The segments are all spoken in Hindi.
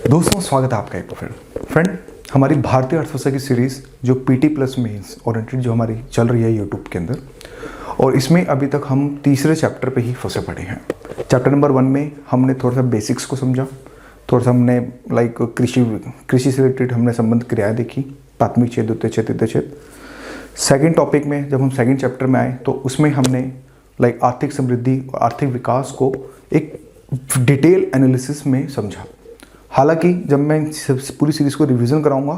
दोस्तों, स्वागत है आपका एक बार फिर। फ्रेंड, हमारी भारतीय अर्थव्यवस्था की सीरीज़ जो पीटी प्लस मेंस ओरिएंटेड जो हमारी चल रही है यूट्यूब के अंदर, और इसमें अभी तक हम तीसरे चैप्टर पे ही फंसे पड़े हैं। चैप्टर नंबर 1 में हमने थोड़ा सा बेसिक्स को समझा, थोड़ा सा हमने कृषि से रिलेटेड हमने संबंध क्रियाएँ देखी, प्राथमिक छेद, द्वितीय छेद, तृतीय छेद। सेकेंड टॉपिक में जब हम सेकेंड चैप्टर में आए तो उसमें हमने आर्थिक समृद्धि और आर्थिक विकास को एक डिटेल एनालिसिस में समझा। हालांकि जब मैं पूरी सीरीज़ को रिवीजन कराऊंगा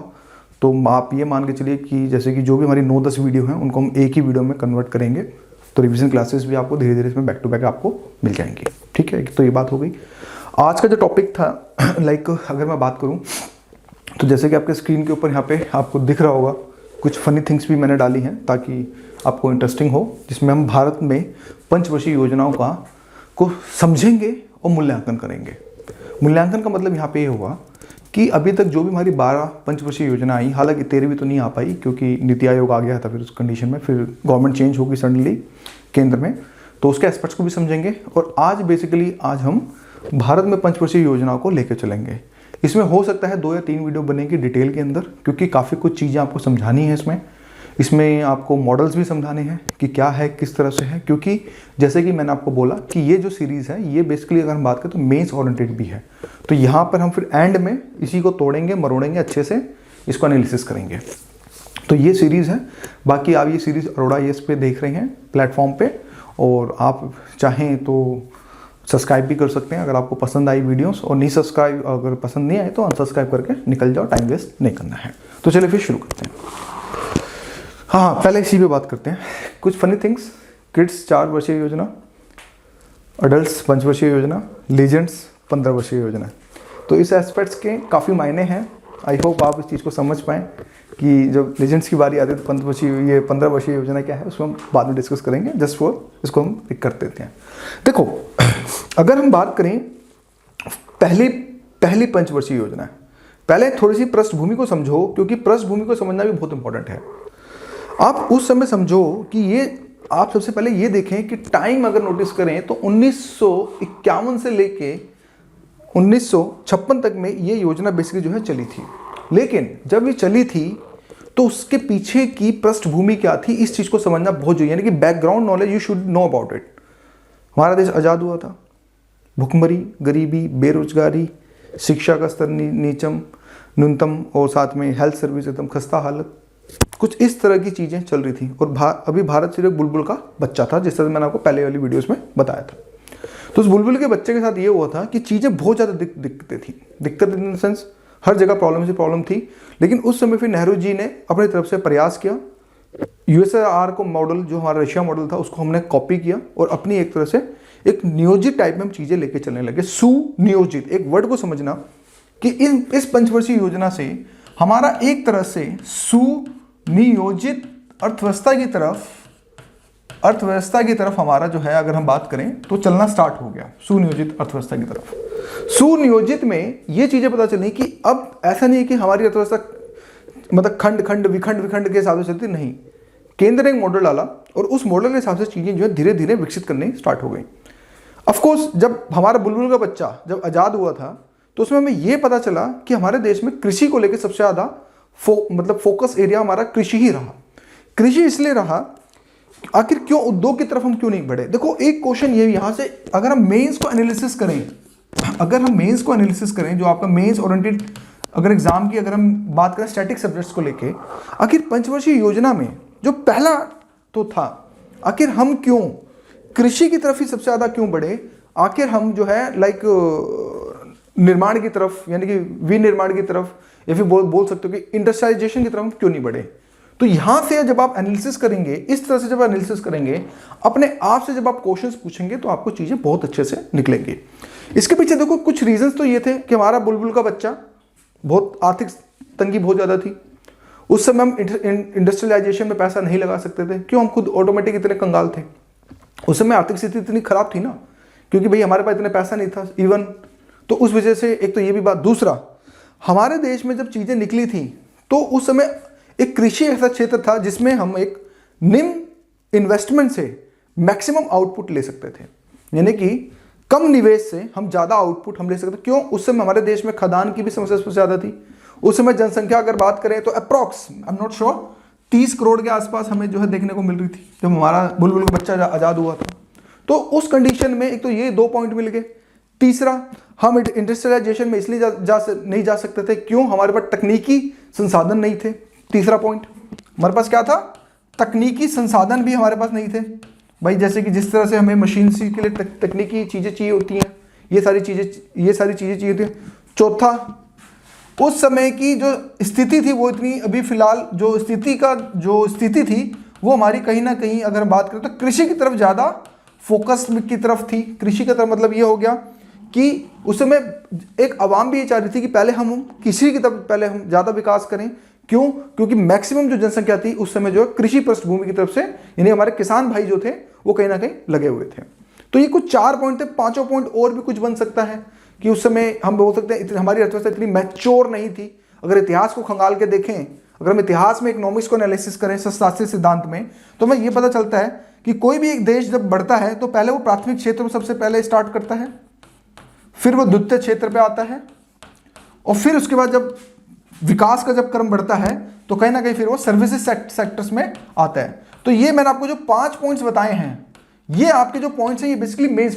तो आप ये मान के चलिए कि जैसे कि जो भी हमारी 9-10 वीडियो हैं उनको हम एक ही वीडियो में कन्वर्ट करेंगे, तो रिवीजन क्लासेस भी आपको धीरे धीरे इसमें बैक टू बैक आपको मिल जाएंगी। ठीक है, तो ये बात हो गई। आज का जो टॉपिक था अगर मैं बात करूँ तो जैसे कि आपके स्क्रीन के ऊपर यहाँ पे आपको दिख रहा होगा, कुछ फनी थिंग्स भी मैंने डाली हैं ताकि आपको इंटरेस्टिंग हो, जिसमें हम भारत में पंचवर्षीय योजनाओं को समझेंगे और मूल्यांकन करेंगे। मूल्यांकन का मतलब यहाँ पे ये हुआ कि अभी तक जो भी हमारी 12 पंचवर्षीय योजना आई, हालांकि 13वीं तो नहीं आ पाई क्योंकि नीति आयोग आ गया था, फिर उस कंडीशन में फिर गवर्नमेंट चेंज होगी सडनली केंद्र में, तो उसके एस्पेक्ट्स को भी समझेंगे। और आज हम भारत में पंचवर्षीय योजनाओं को लेकर चलेंगे। इसमें हो सकता है 2 या 3 वीडियो बनेगी डिटेल के अंदर, क्योंकि काफ़ी कुछ चीज़ें आपको समझानी है इसमें आपको मॉडल्स भी समझाने हैं कि क्या है, किस तरह से है। क्योंकि जैसे कि मैंने आपको बोला कि ये जो सीरीज़ है ये बेसिकली अगर हम बात करें तो मेंस ओरिएंटेड भी है, तो यहाँ पर हम फिर एंड में इसी को तोड़ेंगे, मरोड़ेंगे, अच्छे से इसको एनालिसिस करेंगे। तो ये सीरीज़ है। बाकी आप ये सीरीज़ अरोड़ा IAS पे देख रहे हैं प्लेटफॉर्म पे, और आप चाहें तो सब्सक्राइब भी कर सकते हैं अगर आपको पसंद आई वीडियोस, और नहीं सब्सक्राइब अगर पसंद नहीं आए तो अनसब्सक्राइब करके निकल जाओ, टाइम वेस्ट नहीं करना है। तो चलिए फिर शुरू करते हैं। हाँ, पहले इसी पे बात करते हैं। कुछ फनी थिंग्स, किड्स 4 वर्षीय योजना, अडल्ट्स 5 वर्षीय योजना, लीजेंड्स 15 वर्षीय योजना। तो इस एस्पेक्ट्स के काफ़ी मायने हैं। आई होप आप इस चीज़ को समझ पाएँ कि जब लीजेंड्स की बारी आती है तो 15 वर्षीय योजना क्या है उसको हम बाद में डिस्कस करेंगे। जस्ट फॉर इसको हम पिक कर देते हैं। देखो, अगर हम बात करें पहली पंचवर्षीय योजना, पहले थोड़ी सी पृष्ठभूमि को समझो, क्योंकि पृष्ठभूमि को समझना भी बहुत इंपॉर्टेंट है। आप उस समय समझो कि ये आप सबसे पहले ये देखें कि टाइम अगर नोटिस करें तो 1951 से लेके 1956 तक में ये योजना बेसिकली जो है चली थी। लेकिन जब ये चली थी तो उसके पीछे की पृष्ठभूमि क्या थी, इस चीज़ को समझना बहुत जरूरी है, यानी कि background knowledge you should know about it. हमारा देश आज़ाद हुआ था, भुखमरी, गरीबी, बेरोजगारी, शिक्षा का स्तर न्यूनतम, और साथ में हेल्थ सर्विस एकदम खस्ता हालत, कुछ इस तरह की चीज़ें चल रही थी। और अभी भारत सिर्फ बुलबुल का बच्चा था, जिस तरह मैंने आपको पहले वाली वीडियोस में बताया था। तो उस बुलबुल के बच्चे के साथ ये हुआ था कि चीज़ें बहुत ज़्यादा दिक्कत इन द सेंस हर जगह प्रॉब्लम थी। लेकिन उस समय फिर नेहरू जी ने अपनी तरफ से प्रयास किया, USSR को मॉडल जो हमारा रशिया मॉडल था उसको हमने कॉपी किया, और अपनी एक तरह से एक नियोजित टाइप में हम चीज़ें लेके चलने लगे। सुनियोजित, एक वर्ड को समझना कि इस पंचवर्षीय योजना से हमारा एक तरह से सुनियोजित अर्थव्यवस्था की तरफ हमारा जो है, अगर हम बात करें तो चलना स्टार्ट हो गया सुनियोजित अर्थव्यवस्था की तरफ। सुनियोजित में ये चीजें पता चली कि अब ऐसा नहीं है कि हमारी अर्थव्यवस्था मतलब खंड विखंड के हिसाब से चलती, नहीं। केंद्र ने एक मॉडल डाला और उस मॉडल के हिसाब से चीजें जो है धीरे धीरे विकसित करनी स्टार्ट हो गई। ऑफकोर्स जब हमारा बुलबुल का बच्चा जब आजाद हुआ था तो उसमें हमें यह पता चला कि हमारे देश में कृषि को लेकर सबसे ज्यादा फोकस एरिया हमारा कृषि ही रहा। कृषि इसलिए रहा, आखिर क्यों उद्योग की तरफ हम क्यों नहीं बढ़े। देखो, एक क्वेश्चन ये यहां से अगर हम मेंस को एनालिसिस करें, जो आपका मेंस ओरिएंटेड अगर एग्जाम की अगर हम बात करें स्टैटिक सब्जेक्ट्स को लेके, आखिर पंचवर्षीय योजना में जो पहला तो था, आखिर हम क्यों कृषि की तरफ ही सबसे ज्यादा क्यों बढ़े, आखिर हम जो है निर्माण की तरफ, यानी कि विनिर्माण की तरफ, या फिर बोल सकते हो कि इंडस्ट्रियलाइजेशन की तरफ क्यों नहीं बढ़े। तो यहां से जब आप एनालिसिस करेंगे, इस तरह से जब एनालिसिस करेंगे, अपने आप से जब आप क्वेश्चंस पूछेंगे तो आपको चीजें बहुत अच्छे से निकलेंगी। इसके पीछे देखो कुछ रीजंस तो ये थे कि हमारा बुलबुल का बच्चा बहुत आर्थिक तंगी बहुत ज्यादा थी। उस समय हम इंडस्ट्रियलाइजेशन में पैसा नहीं लगा सकते थे। क्यों? हम खुद ऑटोमेटिक इतने कंगाल थे। उस समय आर्थिक स्थिति इतनी खराब थी ना, क्योंकि भाई हमारे पास इतना पैसा नहीं था इवन, तो उस वजह से एक तो ये भी बात। दूसरा, हमारे देश में जब चीजें निकली थी तो उस समय एक कृषि ऐसा क्षेत्र था जिसमें हम एक निम्न इन्वेस्टमेंट से मैक्सिमम आउटपुट ले सकते थे, यानी कि कम निवेश से हम ज़्यादा आउटपुट हम ले सकते। क्यों? उस समय हमारे देश में खदान की भी समस्या सबसे ज़्यादा थी। उस समय जनसंख्या अगर बात करें तो approx I am not sure 30 crore के आसपास हमें जो है देखने को मिल रही थी जब हमारा बुलबुल का बच्चा आज़ाद हुआ था। तो उस कंडीशन में एक तो ये 2 पॉइंट मिल गए। तीसरा, हम इंडस्ट्रियलाइजेशन में इसलिए नहीं जा सकते थे, क्यों? हमारे पास तकनीकी संसाधन नहीं थे। तीसरा पॉइंट, हमारे पास क्या था? तकनीकी संसाधन भी हमारे पास नहीं थे भाई। जैसे कि जिस तरह से हमें मशीन के लिए तकनीकी चीज़ें चाहिए होती हैं, ये सारी चीज़ें चाहिए होती हैं। चौथा, उस समय की जो स्थिति थी वो इतनी, अभी फिलहाल जो स्थिति थी वो हमारी कहीं ना कहीं अगर बात करें तो कृषि की तरफ ज़्यादा फोकस की तरफ थी। कृषि की तरफ मतलब ये हो गया कि उस समय एक आवाम भी ये चाह रही थी कि पहले हम कृषि की तरफ पहले हम ज़्यादा विकास करें। क्यों? क्योंकि मैक्सिमम जो जनसंख्या थी उस समय जो है कृषि पृष्ठभूमि की तरफ से, यानी हमारे किसान भाई जो थे वो कहीं ना कहीं लगे हुए थे। तो ये कुछ 4 पॉइंट थे। 5वां पॉइंट और भी कुछ बन सकता है कि उस समय हम बोल सकते हैं हमारी अर्थव्यवस्था इतनी मैच्योर नहीं थी। अगर इतिहास को खंगाल के देखें, अगर हम इतिहास में इकोनॉमिक्स को एनालिसिस करें शास्त्रीय सिद्धांत में, तो हमें ये पता चलता है कि कोई भी एक देश जब बढ़ता है तो पहले वो प्राथमिक क्षेत्र में सबसे पहले स्टार्ट करता है, फिर वो द्वितीय क्षेत्र पे आता है, और फिर उसके बाद जब विकास का जब क्रम बढ़ता है तो कहीं ना कहीं फिर वो सर्विसेज सेक्टर्स में आता है। तो ये मैंने आपको जो 5 पॉइंट्स बताए हैं, ये आपके जो पॉइंट्स हैं ये बेसिकली मेन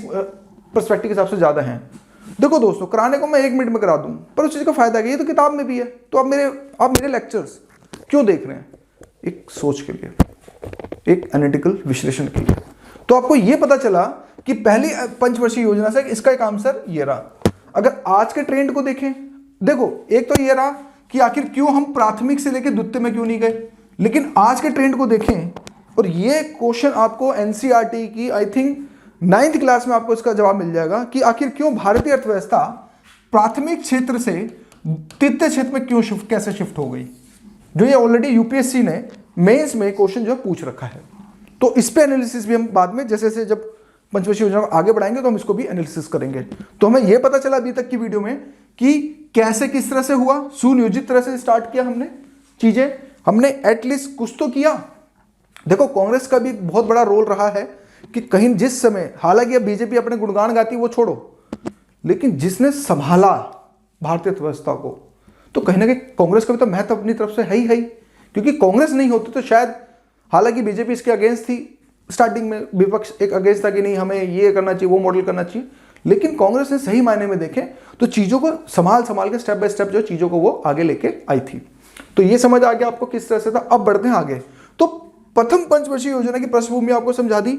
पर्सपेक्टिव के हिसाब से ज़्यादा हैं। देखो दोस्तों, कराने को मैं 1 मिनट में करा दूं, पर उस चीज़ का फायदा क्या है? ये तो किताब में भी है। तो आप मेरे लेक्चर्स क्यों देख रहे हैं? एक सोच के लिए, एक एनालिटिकल विश्लेषण के लिए। तो आपको ये पता चला कि पहली पंचवर्षीय योजना से इसका एक आंसर ये रहा। अगर आज के ट्रेंड को देखें, देखो एक तो ये रहा कि आखिर क्यों हम प्राथमिक से लेकर द्वितीय में क्यों नहीं गए, लेकिन आज के ट्रेंड को देखें, और ये क्वेश्चन आपको एनसीईआरटी की आई थिंक 9th क्लास में आपको इसका जवाब मिल जाएगा कि आखिर क्यों भारतीय अर्थव्यवस्था प्राथमिक क्षेत्र से तृतीय क्षेत्र में क्यों कैसे शिफ्ट हो गई, जो ये ऑलरेडी यूपीएससी ने मेंस में क्वेश्चन जो पूछ रखा है। तो इस पे एनालिसिस भी हम बाद में जैसे जैसे जब पंचवर्षीय योजना आगे बढ़ाएंगे तो हम इसको भी एनालिसिस करेंगे। तो हमें यह पता चला अभी तक की वीडियो में कि कैसे किस तरह से हुआ, सुनियोजित तरह से स्टार्ट किया हमने चीजें, हमने एटलीस्ट कुछ तो किया। देखो कांग्रेस का भी बहुत बड़ा रोल रहा है कि कहीं जिस समय, हालांकि अब बीजेपी अपने गुणगान गाती वो छोड़ो, लेकिन जिसने संभाला भारतीय अर्थव्यवस्था को, तो कहीं ना कहीं कांग्रेस का भी तो महत्व अपनी तरफ से है ही, क्योंकि कांग्रेस नहीं होती तो शायद, हालांकि बीजेपी इसके अगेंस्ट थी स्टार्टिंग में, विपक्ष एक अगेंस्ट था कि नहीं हमें ये करना चाहिए वो मॉडल करना चाहिए, लेकिन कांग्रेस ने सही मायने में देखें तो चीज़ों को संभाल के स्टेप बाय स्टेप जो चीज़ों को वो आगे लेके आई थी। तो ये समझ आ गया आपको किस तरह से था। अब बढ़ते हैं आगे। तो प्रथम पंचवर्षीय योजना की पृष्ठभूमि आपको समझा दी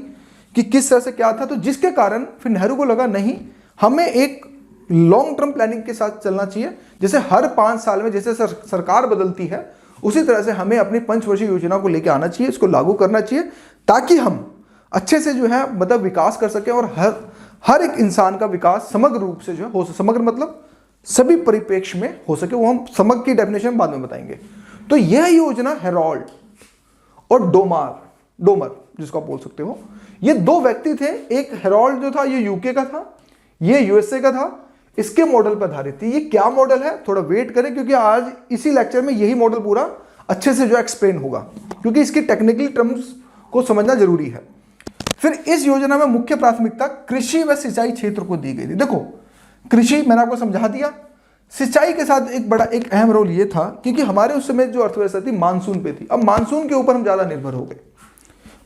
कि किस तरह से क्या था, तो जिसके कारण फिर नेहरू को लगा नहीं, हमें एक लॉन्ग टर्म प्लानिंग के साथ चलना चाहिए। जैसे हर 5 साल में जैसे सरकार बदलती है उसी तरह से हमें अपनी पंचवर्षीय योजना को लेकर आना चाहिए, इसको लागू करना चाहिए, ताकि हम अच्छे से जो है मतलब विकास कर सकें और हर एक इंसान का विकास समग्र रूप से जो है हो, समग्र मतलब सभी परिप्रेक्ष्य में हो सके। वो हम समग्र की डेफिनेशन बाद में बताएंगे। तो यह योजना हेरोल्ड और डोमर जिसको आप बोल सकते हो, ये 2 व्यक्ति थे। एक हेरोल्ड जो था ये यूके का था, ये यूएसए का था, इसके मॉडल पर आधारित थी। ये क्या मॉडल है थोड़ा वेट करें, क्योंकि आज इसी लेक्चर में यही मॉडल पूरा अच्छे से जो एक्सप्लेन होगा, क्योंकि इसकी टेक्निकल टर्म्स को समझना जरूरी है। फिर इस योजना में मुख्य प्राथमिकता कृषि व सिंचाई क्षेत्र को दी गई थी। देखो कृषि मैंने आपको समझा दिया, सिंचाई के साथ एक अहम रोल ये था क्योंकि हमारे उस समय जो अर्थव्यवस्था थी मानसून पे थी। अब मानसून के ऊपर हम ज्यादा निर्भर हो गए।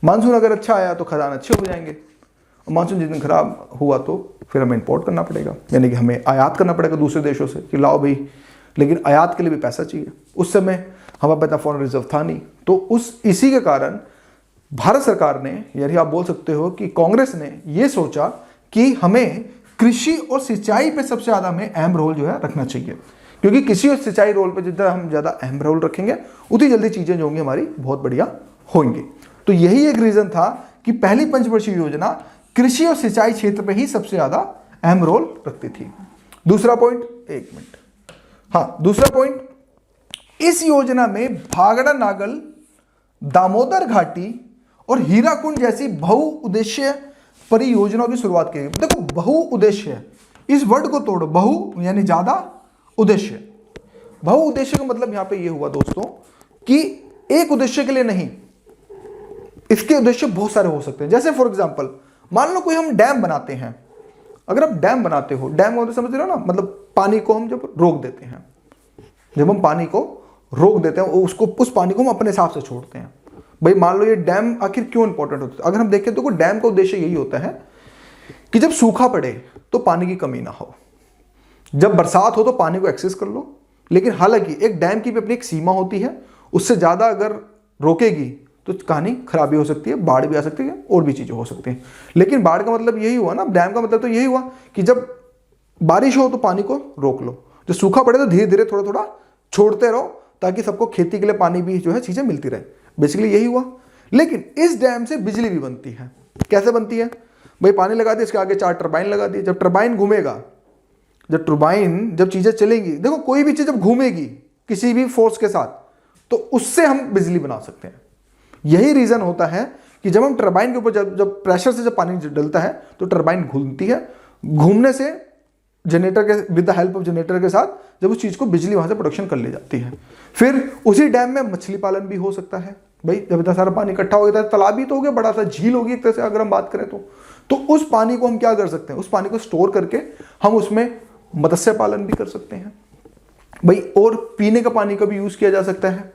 मानसून अगर अच्छा आया तो खदान अच्छे हो जाएंगे, और मानसून जिस दिन खराब हुआ तो फिर हमें इंपोर्ट करना पड़ेगा, यानी कि हमें आयात करना पड़ेगा दूसरे देशों से कि लाओ भाई, लेकिन आयात के लिए भी पैसा चाहिए। उस समय हमारे पास इतना फॉरेन रिजर्व था नहीं, तो इसी के कारण भारत सरकार ने, यानी आप बोल सकते हो कि कांग्रेस ने ये सोचा कि हमें कृषि और सिंचाई पे सबसे ज़्यादा हमें अहम रोल जो है रखना चाहिए, क्योंकि कृषि और सिंचाई रोल पे जितना हम ज़्यादा अहम रोल रखेंगे उतनी जल्दी चीज़ें जो होंगी हमारी बहुत बढ़िया होंगी। तो यही एक रीज़न था कि पहली पंचवर्षीय योजना कृषि और सिंचाई क्षेत्र पे ही सबसे ज़्यादा अहम रोल रखती थी। दूसरा पॉइंट, 1 मिनट, हाँ दूसरा पॉइंट, इस योजना में भागड़ा नागल, दामोदर घाटी और हीराकुंड जैसी बहुउद्देश्य परियोजनाओं की शुरुआत की गई। देखो बहुउद्देश्य, इस वर्ड को तोड़ो, बहु यानी ज्यादा, उद्देश्य। बहुउद्देश्य का मतलब यहां पे ये हुआ दोस्तों कि एक उद्देश्य के लिए नहीं, इसके उद्देश्य बहुत सारे हो सकते हैं। जैसे फॉर एग्जांपल मान लो कोई हम डैम बनाते हैं, अगर आप डैम बनाते हो, डैम मतलब समझ रहे हो ना, मतलब पानी को हम जब रोक देते हैं, जब हम पानी को रोक देते हैं उसको, उस पानी को हम अपने हिसाब से छोड़ते हैं। भाई मान लो ये डैम आखिर क्यों इंपॉर्टेंट होता है, अगर हम देखें तो डैम का उद्देश्य यही होता है कि जब सूखा पड़े तो पानी की कमी ना हो, जब बरसात हो तो पानी को एक्सेस कर लो। लेकिन हालांकि एक डैम की भी अपनी एक सीमा होती है, उससे ज़्यादा अगर रोकेगी तो कहानी खराबी हो सकती है, बाढ़ भी आ सकती है और भी चीज़ें हो सकती हैं। लेकिन बाढ़ का मतलब यही हुआ ना, डैम का मतलब तो यही हुआ कि जब बारिश हो तो पानी को रोक लो, जो सूखा पड़े तो धीरे धीरे थोड़ा थोड़ा छोड़ते रहो, ताकि सबको खेती के लिए पानी भी जो है चीज़ें मिलती रहे। बेसिकली यही हुआ। लेकिन इस डैम से बिजली भी बनती है। कैसे बनती है भाई, पानी लगा दिया, इसके आगे 4 टरबाइन लगा दी, जब टरबाइन घूमेगा, जब चीज़ें चलेंगी, देखो कोई भी चीज़ जब घूमेगी किसी भी फोर्स के साथ तो उससे हम बिजली बना सकते हैं। यही रीज़न होता है कि जब हम टरबाइन के ऊपर जब प्रेशर से जब पानी डलता है तो टरबाइन घूमती है, घूमने से जनरेटर के with the help of generator के साथ जब उस चीज़ को बिजली वहाँ से प्रोडक्शन कर ली जाती है। फिर उसी डैम में मछली पालन भी हो सकता है। भाई जब इतना सारा पानी इकट्ठा हो गया, तालाब भी तो हो गया, बड़ा सा झील होगी एक तरह से अगर हम बात करें तो उस पानी को हम क्या कर सकते हैं, उस पानी को स्टोर करके हम उसमें मत्स्य पालन भी कर सकते हैं भाई। और पीने का पानी का भी यूज़ किया जा सकता है।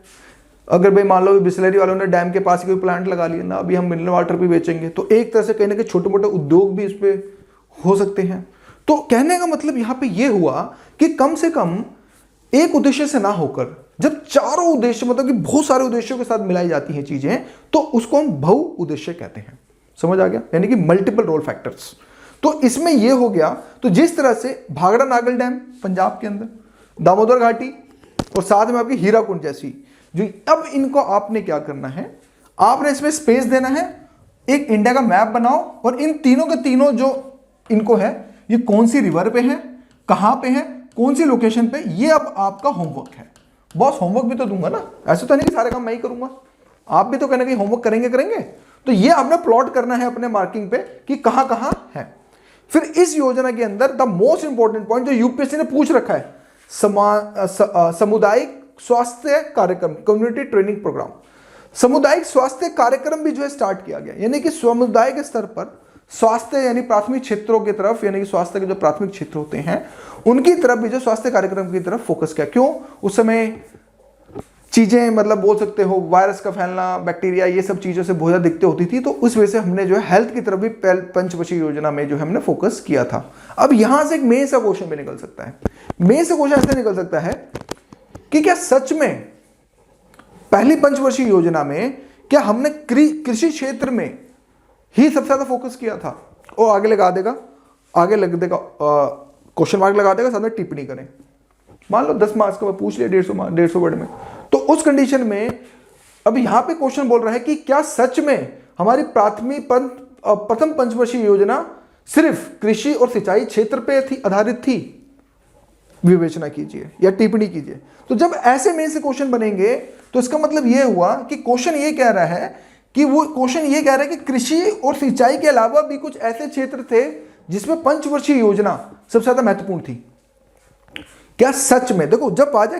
अगर भाई मान लो बिस्लरी वालों ने डैम के पास कोई प्लांट लगा लिया ना, अभी हम मिनरल वाटर भी बेचेंगे, तो एक तरह से कहीं ना कहीं छोटे मोटे उद्योग भी इस पर हो सकते हैं। तो कहने का मतलब यहाँ पे ये हुआ कि कम से कम एक उद्देश्य से ना होकर जब चारों उद्देश्य, मतलब कि बहुत सारे उद्देश्यों के साथ मिलाई जाती हैं चीजें, तो उसको हम बहु उद्देश्य कहते हैं। समझ आ गया, यानी कि मल्टीपल रोल फैक्टर्स। तो इसमें यह हो गया, तो जिस तरह से भाखड़ा नागल डैम पंजाब के अंदर, दामोदर घाटी और साथ में आपकी हीराकुंड जैसी, जो अब इनको आपने क्या करना है, आपने इसमें स्पेस देना है, एक इंडिया का मैप बनाओ और इन तीनों के तीनों जो इनको है, ये कौन सी रिवर पे है, कहां पे है, कौन सी लोकेशन पे, ये अब आपका होमवर्क है। बॉस होमवर्क भी तो दूंगा ना, ऐसे तो नहीं कि सारे काम मैं ही करूंगा, आप भी तो कहना कि होमवर्क करेंगे। तो ये आपने प्लॉट करना है अपने मार्किंग पे कि कहां कहां है। फिर इस योजना के अंदर द मोस्ट इंपॉर्टेंट पॉइंट जो यूपीएससी ने पूछ रखा है, समुदायिक स्वास्थ्य कार्यक्रम, कम्युनिटी ट्रेनिंग प्रोग्राम, सामुदायिक स्वास्थ्य कार्यक्रम भी जो है स्टार्ट किया गया। यानी कि समुदाय के स्तर पर स्वास्थ्य यानी प्राथमिक क्षेत्रों की तरफ, यानी कि स्वास्थ्य के जो प्राथमिक क्षेत्र होते हैं उनकी तरफ भी जो स्वास्थ्य कार्यक्रम की तरफ फोकस किया। क्यों, उस समय चीजें मतलब बोल सकते हो वायरस का फैलना, बैक्टीरिया, ये सब चीजों से बहुत ज्यादा दिक्कतें होती थी, तो उस वजह से हमने जो है हेल्थ की तरफ भी पंचवर्षीय योजना में जो हमने फोकस किया था। अब यहां से एक मेन सा क्वेश्चन भी निकल सकता है। मेन सा क्वेश्चन ऐसे निकल सकता है कि क्या सच में पहली पंचवर्षीय योजना में क्या हमने कृषि क्षेत्र में ही सबसे ज्यादा फोकस किया था? और आगे लगा देगा, आगे लग देगा क्वेश्चन मार्क लगा देगा, साथ में टिप्पणी करें। मान लो 10 मार्क्स का पूछ लिया 150 वर्ड में, तो उस कंडीशन में अब यहां पे क्वेश्चन बोल रहा है कि क्या सच में हमारी प्रथम पंचवर्षीय योजना सिर्फ कृषि और सिंचाई क्षेत्र पे थी, आधारित थी? विवेचना कीजिए या टिप्पणी कीजिए। तो जब ऐसे में से क्वेश्चन बनेंगे तो इसका मतलब यह हुआ कि क्वेश्चन ये कह रहा है कि वो क्वेश्चन ये कह रहा है कि कृषि और सिंचाई के अलावा भी कुछ ऐसे क्षेत्र थे जिसमें पंचवर्षीय योजना सबसे ज्यादा महत्वपूर्ण थी। क्या सच में? देखो जब आ जाए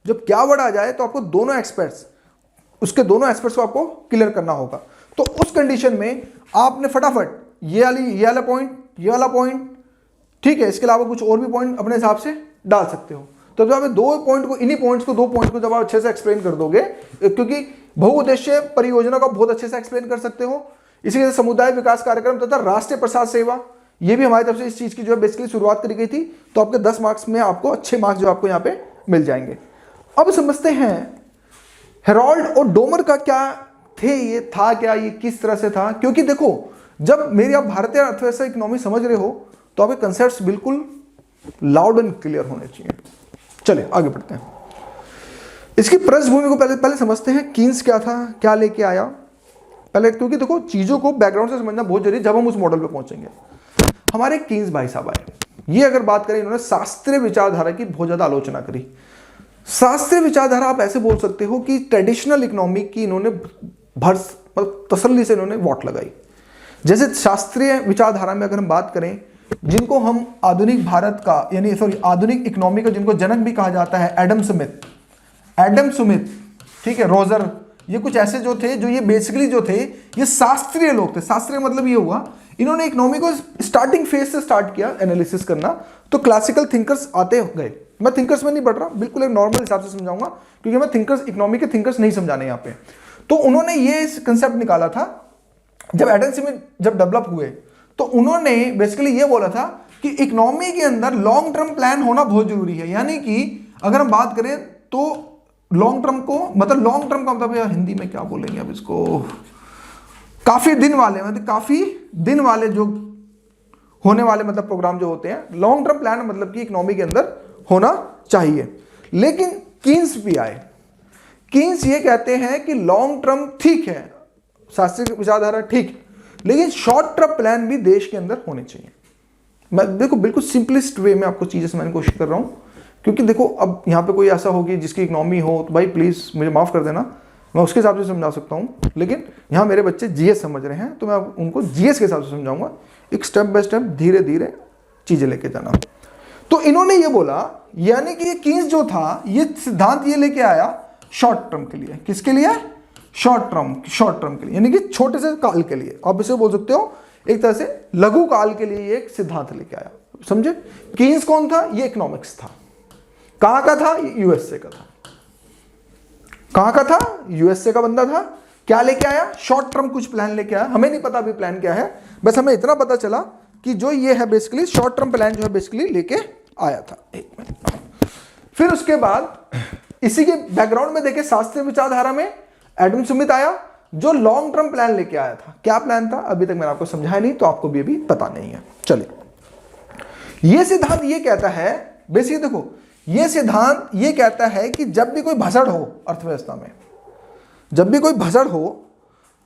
जब क्या वर्ड आ जाए तो आपको दोनों एस्पेक्ट्स को आपको क्लियर करना होगा। तो उस कंडीशन में आपने फटाफट ये वाला पॉइंट, ठीक है, इसके अलावा कुछ और भी पॉइंट अपने हिसाब से डाल सकते हो। तो जब आप दो पॉइंट को जब आप अच्छे से एक्सप्लेन कर दोगे, क्योंकि बहुउद्देश्य परियोजना को बहुत अच्छे से एक्सप्लेन कर सकते हो। इसी तरह समुदाय विकास कार्यक्रम तथा राष्ट्रीय प्रसाद सेवा, ये भी हमारी तरफ से इस चीज की जो है बेसिकली शुरुआत करी गई थी। तो आपके 10 मार्क्स में आपको अच्छे मार्क्स जो आपको यहाँ पे मिल जाएंगे। अब समझते हैं हेरोल्ड और डोमर का क्या थे, ये था क्या, ये किस तरह से था। क्योंकि देखो जब मेरी आप भारतीय अर्थव्यवस्था इकोनॉमी समझ रहे हो तो आपके कंसेप्ट्स बिल्कुल लाउड एंड क्लियर होने चाहिए। चलिए आगे बढ़ते हैं। इसकी पृष्ठभूमि को पहले समझते हैं। कीन्स क्या था, क्या लेके आया पहले, क्योंकि देखो चीजों को बैकग्राउंड से समझना बहुत जरूरी, जब हम उस मॉडल पे पहुंचेंगे। हमारे कीन्स भाई साहब आए, ये अगर बात करें, इन्होंने शास्त्रीय विचारधारा की बहुत ज्यादा आलोचना करी। शास्त्रीय विचारधारा आप ऐसे बोल सकते हो कि ट्रेडिशनल इकोनॉमी की इन्होंने तसल्ली से इन्होंने वोट लगाई। जैसे शास्त्रीय विचारधारा में अगर हम बात करें, जिनको हम आधुनिक भारत का यानी आधुनिक इकोनॉमी का जिनको जनक भी कहा जाता है, एडम स्मिथ, ठीक है, रोजर, ये कुछ ऐसे जो थे, जो ये बेसिकली जो थे ये शास्त्रीय लोग थे। शास्त्रीय मतलब ये हुआ इन्होंने इकोनॉमी को स्टार्टिंग फेज से स्टार्ट किया एनालिसिस करना, तो क्लासिकल थिंकर्स आते गए। मैं थिंकर्स में नहीं पढ़ रहा, बिल्कुल एक नॉर्मल हिसाब से समझाऊंगा, क्योंकि मैं थिंकर्स, इकोनॉमी के थिंकर्स नहीं समझाने यहाँ पे। तो उन्होंने ये कंसेप्ट निकाला था, जब एडम स्मिथ जब डेवलप हुए तो उन्होंने बेसिकली ये बोला था कि इकोनॉमी के अंदर लॉन्ग टर्म प्लान होना बहुत जरूरी है। यानी कि अगर हम बात करें तो लॉन्ग टर्म को, मतलब लॉन्ग टर्म का मतलब यार हिंदी में क्या बोलेंगे अब इसको, काफी दिन वाले, मतलब काफी दिन वाले जो होने वाले मतलब प्रोग्राम जो होते हैं, लॉन्ग टर्म प्लान मतलब कि इकोनॉमी के अंदर होना चाहिए। लेकिन कीन्स भी आए, कीन्स ये कहते हैं कि लॉन्ग टर्म ठीक है, शास्त्रीय विचारधारा ठीक, लेकिन शॉर्ट टर्म प्लान भी देश के अंदर होने चाहिए। मैं देखो बिल्कुल सिंपलेस्ट वे में आपको चीजें समझाने की कोशिश कर रहा हूं, क्योंकि देखो अब यहाँ पे कोई ऐसा होगी जिसकी इकोनॉमी हो तो भाई प्लीज मुझे माफ कर देना, मैं उसके हिसाब से समझा सकता हूँ, लेकिन यहाँ मेरे बच्चे जीएस समझ रहे हैं तो मैं उनको जीएस के हिसाब से समझाऊंगा, एक स्टेप बाय स्टेप धीरे धीरे चीजें लेके जाना। तो इन्होंने ये बोला, यानी कि ये कीन्स जो था ये सिद्धांत ये लेके आया शॉर्ट टर्म के लिए। किसके लिए? शॉर्ट टर्म के लिए, यानी कि छोटे से काल के लिए। आप इसे बोल सकते हो एक तरह से लघु काल के लिए ये एक सिद्धांत लेके आया। समझे? कीन्स कौन था? ये इकोनॉमिक्स था। कहां का था? यूएसए का था। कहां का था? यूएसए का बंदा था। क्या लेके आया? शॉर्ट टर्म कुछ प्लान लेके आया। हमें नहीं पता अभी प्लान क्या है, बस हमें इतना पता चला कि जो ये है बेसिकली शॉर्ट टर्म प्लान जो है बेसिकली लेके आया था। एक मिनट, फिर उसके बाद इसी के बैकग्राउंड में देखे शास्त्रीय विचारधारा में एडम स्मिथ आया जो लॉन्ग टर्म प्लान लेके आया था। क्या प्लान था अभी तक मैंने आपको समझाया नहीं, तो आपको भी अभी पता नहीं है। चलिए, यह सिद्धांत ये कहता है, बेसिकली देखो यह सिद्धांत ये कहता है कि जब भी कोई भसड़ हो अर्थव्यवस्था में, जब भी कोई भसड़ हो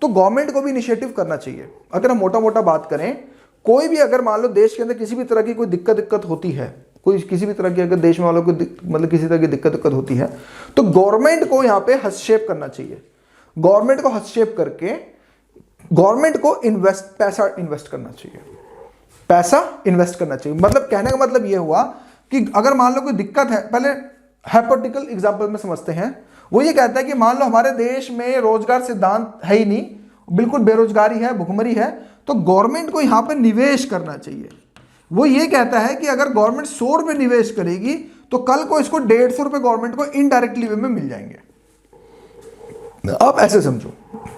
तो गवर्नमेंट को भी इनिशिएटिव करना चाहिए। अगर हम मोटा मोटा बात करें, कोई भी अगर मान लो देश के अंदर किसी भी तरह की कोई दिक्कत होती है, कोई किसी भी तरह की अगर देश में वालों को मतलब किसी तरह की दिक्कत होती है, तो गवर्नमेंट को यहाँ पे हस्तक्षेप करना चाहिए। गवर्नमेंट को हस्तक्षेप करके गवर्नमेंट को पैसा इन्वेस्ट करना चाहिए। पैसा इन्वेस्ट करना चाहिए, मतलब कहने का मतलब यह हुआ कि अगर मान लो कोई दिक्कत है, पहले हाइपोथेटिकल एग्जांपल में समझते हैं। वो ये कहता है कि मान लो हमारे देश में रोजगार सिद्धांत है ही नहीं, बिल्कुल बेरोजगारी है, भुखमरी है, तो गवर्नमेंट को यहाँ पे निवेश करना चाहिए। वो ये कहता है कि अगर गवर्नमेंट 100 रुपये निवेश करेगी तो कल को इसको 150 रुपये गवर्नमेंट को इनडायरेक्टली वे में मिल जाएंगे। अब ऐसे समझो,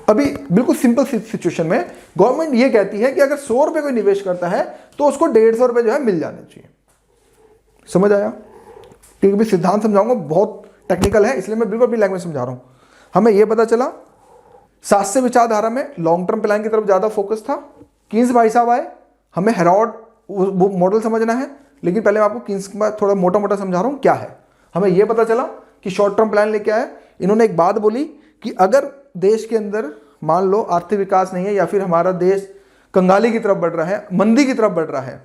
अभी बिल्कुल सिंपल सिचुएशन में गवर्नमेंट ये कहती है कि अगर 100 रुपये कोई निवेश करता है तो उसको 150 रुपये जो है मिल जाने चाहिए। समझ आया? क्योंकि भी सिद्धांत समझाऊंगा बहुत टेक्निकल है, इसलिए मैं बिल्कुल अपनी लैंग्वेज समझा रहा हूं। हमें यह पता चला शास्त्रीय विचारधारा में लॉन्ग टर्म प्लान की तरफ ज्यादा फोकस था। कीन्स भाई साहब आए, हमें हेरॉड मॉडल समझना है, लेकिन पहले मैं आपको कीन्स का थोड़ा मोटा मोटा समझा रहा हूं क्या है। हमें यह पता चला कि शॉर्ट टर्म प्लान लेके आए। इन्होंने एक बात बोली कि अगर देश के अंदर मान लो आर्थिक विकास नहीं है, या फिर हमारा देश कंगाली की तरफ बढ़ रहा है, मंदी की तरफ बढ़ रहा है,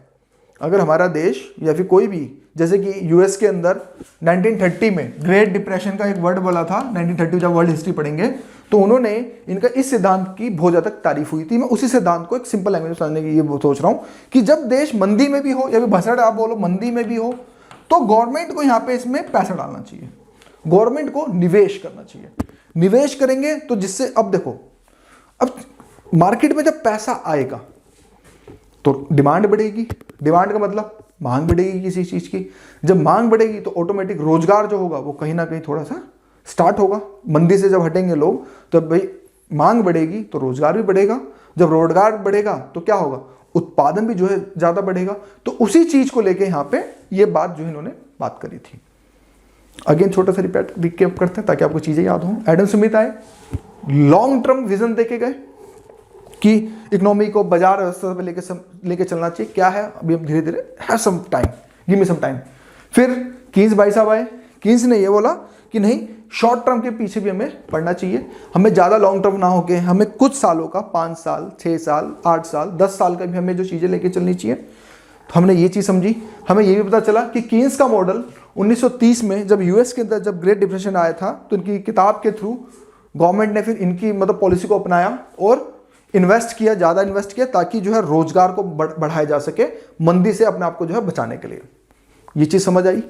अगर हमारा देश या फिर कोई भी, जैसे कि यूएस के अंदर 1930 में ग्रेट डिप्रेशन का एक वर्ड बोला था, 1930 जब वर्ल्ड हिस्ट्री पढ़ेंगे तो उन्होंने इनका इस सिद्धांत की बहुत ज़्यादा तारीफ हुई थी। मैं उसी सिद्धांत को एक सिंपल लैंग्वेज में समझने की ये सोच रहा हूँ कि जब देश मंदी में भी हो, या फिर भसड़ आप बोलो मंदी में भी हो, तो गवर्नमेंट को यहाँ पे इसमें पैसा डालना चाहिए, गवर्नमेंट को निवेश करना चाहिए। निवेश करेंगे तो जिससे, अब देखो, अब मार्केट में जब पैसा आएगा तो डिमांड बढ़ेगी। डिमांड का मतलब मांग बढ़ेगी किसी चीज की। जब मांग बढ़ेगी तो ऑटोमेटिक रोजगार जो होगा वो कहीं ना कहीं थोड़ा सा स्टार्ट होगा। मंदी से जब हटेंगे लोग तो भाई मांग बढ़ेगी तो रोजगार भी बढ़ेगा। जब रोजगार बढ़ेगा तो क्या होगा? उत्पादन भी जो है ज्यादा बढ़ेगा। तो उसी चीज को लेके यहाँ पे ये बात जो इन्होंने बात करी थी। अगेन छोटा सा रिकैप करते हैं ताकि आपको चीजें याद हो। एडम स्मिथ आए, लॉन्ग टर्म विजन देके गए कि इकोनॉमी को बाजार व्यवस्था पे लेके चलना चाहिए। क्या है अभी हम धीरे धीरे, have some time, give me some time. फिर कीन्स भाई साहब आए, कीन्स ने ये बोला कि नहीं, शॉर्ट टर्म के पीछे भी हमें पढ़ना चाहिए, हमें ज़्यादा लॉन्ग टर्म ना होके हमें कुछ सालों का, 5 साल, 6 साल, 8 साल, 10 साल का भी हमें जो चीज़ें लेके चलनी चाहिए। तो हमने ये चीज़ समझी। हमें ये भी पता चला कि कीन्स का मॉडल 1930 में जब यूएस के अंदर जब ग्रेट डिप्रेशन आया था तो इनकी किताब के थ्रू गवर्नमेंट ने फिर इनकी मतलब पॉलिसी को अपनाया और इन्वेस्ट किया, ज़्यादा इन्वेस्ट किया, ताकि जो है रोजगार को बढ़ाया जा सके, मंदी से अपने आप को जो है बचाने के लिए। ये चीज़ समझ आई?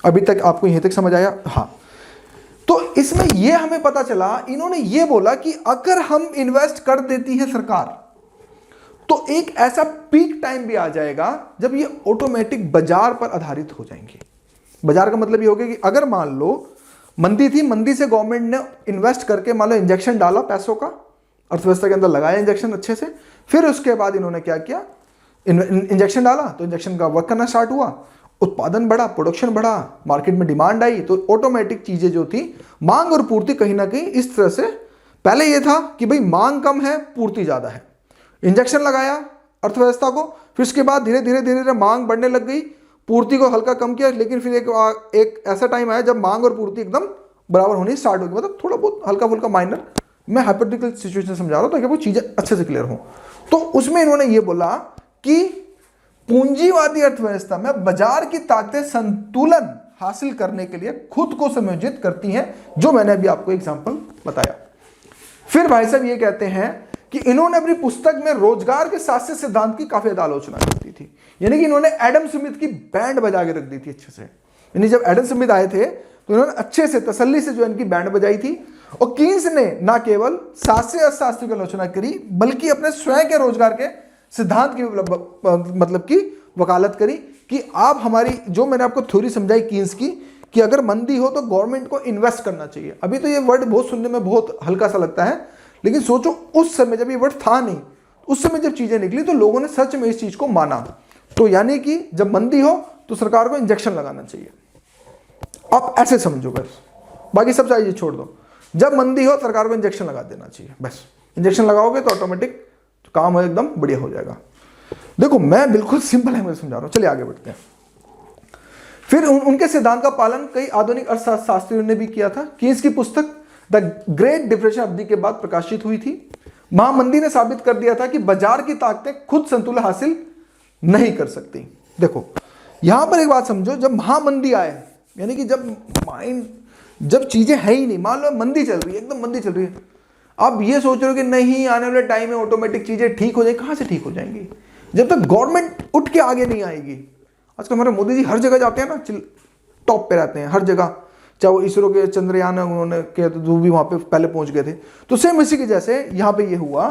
अभी तक आपको यहीं तक समझ आया? हाँ। तो इसमें यह हमें पता चला, इन्होंने ये बोला कि अगर हम इन्वेस्ट कर देती है सरकार तो एक ऐसा पीक टाइम भी आ जाएगा जब ये ऑटोमेटिक बाजार पर आधारित हो जाएंगे। बाजार का मतलब ये हो गया कि अगर मान लो मंदी थी, मंदी से गवर्नमेंट ने इन्वेस्ट करके मान लो इंजेक्शन डाला पैसों का, अर्थव्यवस्था के अंदर लगाया इंजेक्शन अच्छे से, फिर उसके बाद इन्होंने क्या किया, इंजेक्शन डाला तो इंजेक्शन का वर्क करना स्टार्ट हुआ, उत्पादन बढ़ा, प्रोडक्शन बढ़ा, मार्केट में डिमांड आई, तो ऑटोमेटिक चीजें जो थी मांग और पूर्ति कहीं ना कहीं इस तरह से, पहले ये था कि भाई मांग कम है पूर्ति ज्यादा है, इंजेक्शन लगाया अर्थव्यवस्था को, फिर उसके बाद धीरे धीरे धीरे धीरे मांग बढ़ने लग गई, पूर्ति को हल्का कम किया, लेकिन फिर एक ऐसा टाइम आया जब मांग और पूर्ति एकदम बराबर होनी स्टार्ट हो गई, मतलब थोड़ा बहुत हल्का फुल्का माइनर, मैं हाइपोथेटिकल सिचुएशन समझा रहा हूं ताकि वो चीजें अच्छे से क्लियर हो। तो उसमें इन्होंने ये बोला कि पूंजीवादी अर्थव्यवस्था में बाजार की ताकतें संतुलन हासिल करने के लिए खुद को समायोजित करती हैं, जो मैंने अभी आपको एग्जांपल बताया। फिर भाई साहब ये कहते हैं कि इन्होंने अपनी पुस्तक में रोजगार के 7 सिद्धांत की काफी आलोचना की थी, यानी कि इन्होंने एडम स्मिथ की बैंड बजा के रख दी थी अच्छे से। यानी जब एडम स्मिथ आए थे तो इन्होंने अच्छे से तसल्ली से जो इनकी बैंड बजाई थी, और कीन्स ने ना केवल शास्त्रीय अर्थशास्त्र की आलोचना करी बल्कि अपने स्वयं के रोजगार के सिद्धांत की मतलब की वकालत करी कि आप हमारी जो मैंने आपको थ्योरी समझाई कीन्स की कि अगर मंदी हो तो गवर्नमेंट को इन्वेस्ट करना चाहिए। अभी तो ये वर्ड बहुत सुनने में बहुत हल्का सा लगता है, लेकिन सोचो उस समय जब ये वर्ड था नहीं, उस समय जब चीजें निकली तो लोगों ने सच में इस चीज को माना। तो यानी कि जब मंदी हो तो सरकार को इंजेक्शन लगाना चाहिए, आप ऐसे समझो बस, बाकी सब चाहिए छोड़ दो। जब मंदी हो सरकार को इंजेक्शन लगा देना चाहिए, बस इंजेक्शन लगाओगे तो ऑटोमेटिक काम है एकदम बढ़िया हो जाएगा। देखो मैं बिल्कुल सिंपल है, मैं समझा रहा हूं, चलिए आगे बढ़ते हैं। फिर उनके सिद्धांत का पालन कई आधुनिक अर्थशास्त्रियों ने भी किया था। कीन्स की पुस्तक द ग्रेट डिप्रेशन अवधि के बाद प्रकाशित हुई थी। महामंदी ने साबित कर दिया था कि बाजार की ताकतें खुद संतुलन हासिल नहीं कर सकती। देखो यहां पर एक बात समझो, जब महामंदी आए यानी कि जब चीजें है ही नहीं, मान लो मंदी चल रही है, एकदम मंदी चल रही है, आप ये सोच रहे हो कि नहीं आने वाले टाइम में ऑटोमेटिक चीजें ठीक हो जाएंगी, कहां से ठीक हो जाएंगी जब तक गवर्नमेंट उठ के आगे नहीं आएगी। आजकल हमारे मोदी जी हर जगह जाते हैं ना, टॉप पे रहते हैं हर जगह, चाहे वो इसरो के चंद्रयान उन्होंने किया तो जो भी वहां पे पहले पहुंच गए थे। तो सेम इसी की जैसे यहां पे ये हुआ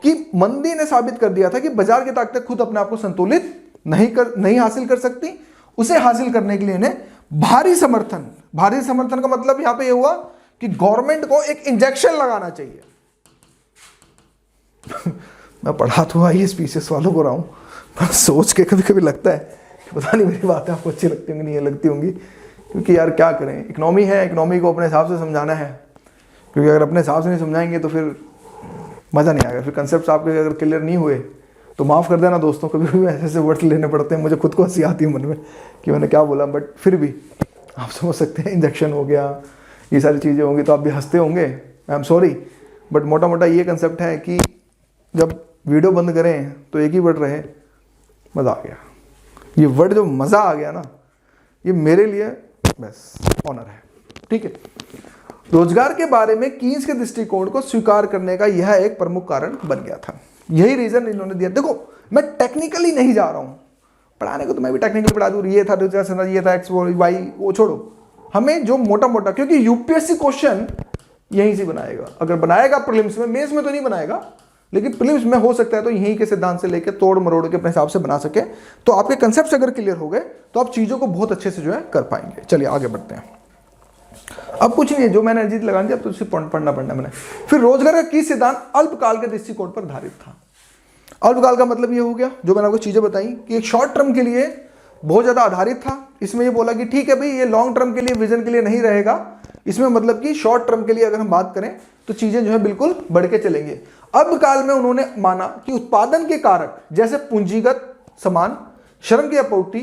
कि मंदी ने साबित कर दिया था कि बाजार की ताकतें खुद अपने आप को संतुलित नहीं हासिल कर सकती। उसे हासिल करने के लिए इन्हें भारी समर्थन का मतलब यहां पे ये हुआ कि गवर्नमेंट को एक इंजेक्शन लगाना चाहिए। मैं पढ़ा तो आईएएस पीसीएस वालों को रहा हूं, पर सोच के कभी कभी लगता है पता नहीं मेरी बातें आपको अच्छी लगती होंगी नहीं लगती होंगी, क्योंकि यार क्या करें, इकोनॉमी है, इकोनॉमी को अपने हिसाब से समझाना है, क्योंकि अगर अपने हिसाब से नहीं समझाएंगे तो फिर मज़ा नहीं आएगा। फिर कंसेप्ट आपके अगर क्लियर नहीं हुए तो माफ़ कर देना दोस्तों, कभी भी ऐसे ऐसे वर्ड लेने पड़ते हैं, मुझे खुद को हंसी आती है मन में कि मैंने क्या बोला, बट फिर भी आप समझ सकते हैं इंजेक्शन हो गया, ये सारी चीज़ें होंगी तो आप भी हंसते होंगे, आई एम सॉरी, बट मोटा मोटा ये कंसेप्ट है कि जब वीडियो बंद करें तो एक ही वर्ड रहे, मज़ा आ गया। ये वर्ड जो मज़ा आ गया ना, ये मेरे लिए बस ऑनर है, ठीक है। रोजगार के बारे में कीन्स के दृष्टिकोण को स्वीकार करने का यह एक प्रमुख कारण बन गया था, यही रीजन इन्होंने दिया। देखो मैं टेक्निकली नहीं जा रहा हूं, पढ़ाने को तो मैं भी टेक्निकल पढ़ा दूँ, ये था ये था एक्स वाई वो छोड़ो, हमें जो मोटा मोटा, क्योंकि यूपीएससी क्वेश्चन यहीं से बनाएगा, अगर बनाएगा प्रीलिम्स में, मेंस में तो नहीं बनाएगा, लेकिन प्रीलिम्स में हो सकता है तो यहीं के सिद्धांत से लेकर तोड़ मरोड़ के अपने हिसाब से बना सके। तो आपके कंसेप्ट अगर क्लियर हो गए तो आप चीजों को बहुत अच्छे से जो है कर पाएंगे। चलिए आगे बढ़ते हैं। अब कुछ नहीं है, जो मैंने अर्जित लगा दिया अब तो उसे पढ़ना मैंने। फिर रोजगार का की सिद्धांत अल्पकाल के दृष्टिकोण पर आधारित था। अल्पकाल का मतलब ये हो गया जो मैंने आपको चीजें बताई कि एक शॉर्ट टर्म के लिए बहुत ज्यादा आधारित था। इसमें ये बोला कि ठीक है भाई ये लॉन्ग टर्म के लिए विजन के लिए नहीं रहेगा, इसमें मतलब कि शॉर्ट टर्म के लिए अगर हम बात करें तो चीजें जो है बिल्कुल बढ़ के चलेंगे। अल्पकाल में उन्होंने माना कि उत्पादन के कारक जैसे पूंजीगत सामान, श्रम की आपूर्ति,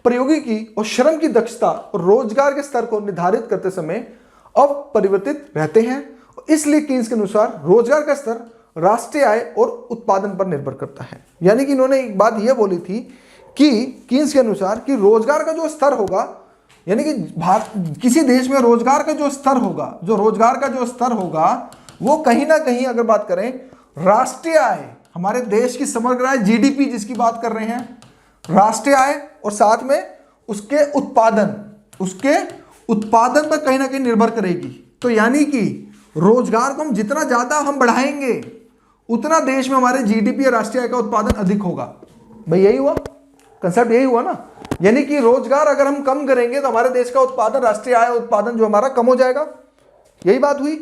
प्रौद्योगिकी और श्रम की दक्षता और रोजगार के स्तर को निर्धारित करते समय अपरिवर्तित रहते हैं। इसलिए कीन्स के अनुसार रोजगार का स्तर राष्ट्रीय आय और उत्पादन पर निर्भर करता है। यानी कि इन्होंने एक बात यह बोली थी कि कीन्स के अनुसार कि रोजगार का जो स्तर होगा, यानी कि किसी देश में रोजगार का जो स्तर होगा वो कहीं ना कहीं अगर बात करें राष्ट्रीय आय, हमारे देश की समग्र आय जीडीपी जिसकी बात कर रहे हैं, राष्ट्रीय आय और साथ में उसके उत्पादन पर कहीं ना कहीं निर्भर करेगी। तो यानी कि रोजगार को हम जितना ज्यादा हम बढ़ाएंगे उतना देश में हमारे जीडीपी या राष्ट्रीय आय का उत्पादन अधिक होगा। भाई यही हुआ कंसेप्ट, यही हुआ ना। यानी कि रोजगार अगर हम कम करेंगे तो हमारे देश का उत्पादन, राष्ट्रीय आय उत्पादन जो हमारा कम हो जाएगा। यही बात हुई।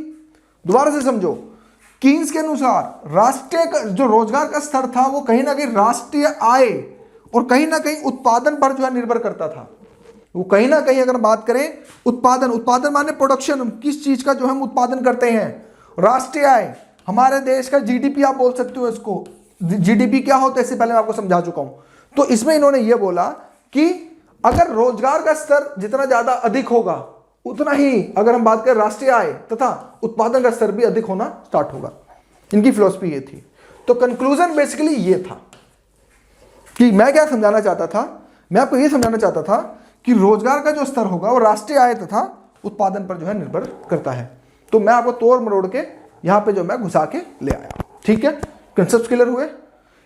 दोबारा से समझो, कीन्स के अनुसार राष्ट्रीय जो रोजगार का स्तर था वो कहीं ना कहीं राष्ट्रीय आय और कहीं ना कहीं उत्पादन पर जो है निर्भर करता था। वो कहीं ना कहीं अगर बात करें उत्पादन, उत्पादन माने प्रोडक्शन, किस चीज का जो हम उत्पादन करते हैं। राष्ट्रीय आय हमारे देश का जीडीपी आप बोल सकते हो इसको। जीडीपी क्या होता है इससे पहले मैं आपको समझा चुका हूं। तो इसमें इन्होंने ये बोला कि अगर रोजगार का स्तर जितना ज्यादा अधिक होगा उतना ही अगर हम बात करें राष्ट्रीय आय तथा उत्पादन का स्तर भी अधिक होना स्टार्ट होगा। इनकी फिलॉसफी ये थी। तो कंक्लूजन बेसिकली ये था कि मैं क्या समझाना चाहता था, मैं आपको ये समझाना चाहता था कि रोजगार का जो स्तर होगा वो राष्ट्रीय आय तथा उत्पादन पर जो है निर्भर करता है। तो मैं आपको तोड़ मरोड़ के यहां पे जो मैं घुसा के ले आया। ठीक है, कंसेप्ट क्लियर हुए।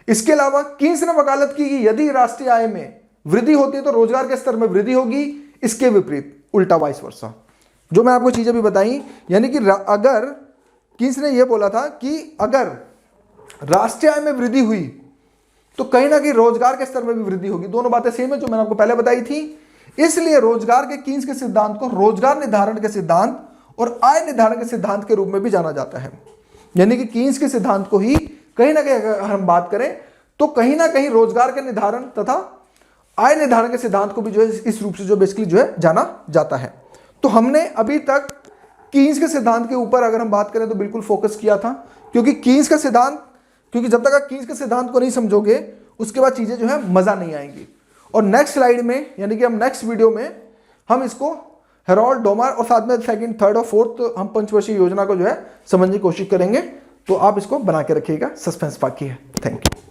इसके अलावा कीन्स ने वकालत की कि यदि राष्ट्रीय आय में वृद्धि होती है तो रोजगार के स्तर में वृद्धि होगी, इसके विपरीत उल्टा वाइस वर्सा। जो मैं आपको चीजें भी बताई, यानी कि अगर कीन्स ने यह बोला था कि अगर राष्ट्रीय आय में वृद्धि हुई तो कहीं ना कहीं रोजगार के स्तर में भी वृद्धि होगी। दोनों बातें सेम है जो मैंने आपको पहले बताई थी। इसलिए रोजगार के कीन्स के सिद्धांत को रोजगार निर्धारण के सिद्धांत और आय निर्धारण के सिद्धांत के रूप में भी जाना जाता है। यानी कि कीन्स के सिद्धांत को ही कहीं ना कहीं अगर हम बात करें तो कहीं ना कहीं रोजगार के निर्धारण तथा आय निर्धारण के सिद्धांत को भी जो है इस रूप से जो बेसिकली जो है जाना जाता है। तो हमने अभी तक कीन्स के सिद्धांत के ऊपर अगर हम बात करें तो बिल्कुल फोकस किया था, क्योंकि कीन्स का सिद्धांत, क्योंकि जब तक आप कीन्स के सिद्धांत को नहीं समझोगे उसके बाद चीजें जो है मजा नहीं आएंगी। और नेक्स्ट स्लाइड में यानी कि हम नेक्स्ट वीडियो में हम इसको हेरोल्ड डोमार और साथ में सेकंड, थर्ड और फोर्थ हम पंचवर्षीय योजना को जो है समझने की कोशिश करेंगे। तो आप इसको बना के रखिएगा, सस्पेंस बाकी है। Thank you.